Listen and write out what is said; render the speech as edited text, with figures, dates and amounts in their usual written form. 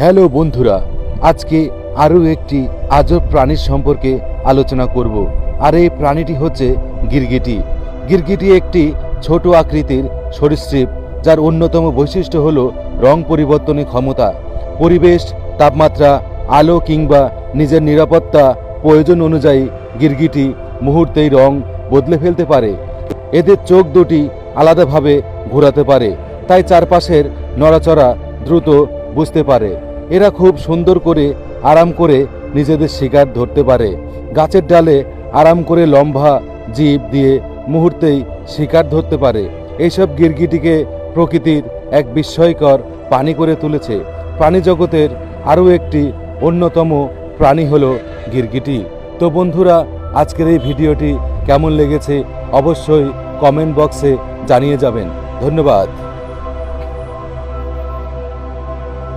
Hello বন্ধুরা, আজকে আরও একটি আজব প্রাণীর সম্পর্কে আলোচনা করব। আর এই প্রাণীটি হচ্ছে গিরগিটি। গিরগিটি একটি ছোট আকৃতির সরীসৃপ, যার অন্যতম বৈশিষ্ট্য হলো রং পরিবর্তনের ক্ষমতা। পরিবেশ, তাপমাত্রা, আলো কিংবা নিজের নিরাপত্তা প্রয়োজন অনুযায়ী গিরগিটি মুহূর্তেই রং বদলে ফেলতে পারে। এদের চোখ দুটি আলাদাভাবে ঘোরাতে পারে, তাই চারপাশের নড়াচড়া দ্রুত বুঝতে পারে। এরা খুব সুন্দর করে আরাম করে নিজেদের শিকার ধরতে পারে। গাছের ডালে আরাম করে লম্বা জিভ দিয়ে মুহূর্তেই শিকার ধরতে পারে। এইসব গিরগিটিকে প্রকৃতির এক বিস্ময়কর প্রাণী করে তুলেছে। প্রাণী জগতের আরও একটি অন্যতম প্রাণী হলো গিরগিটি। তো বন্ধুরা, আজকের এই ভিডিওটি কেমন লেগেছে অবশ্যই কমেন্ট বক্সে জানিয়ে যাবেন। ধন্যবাদ।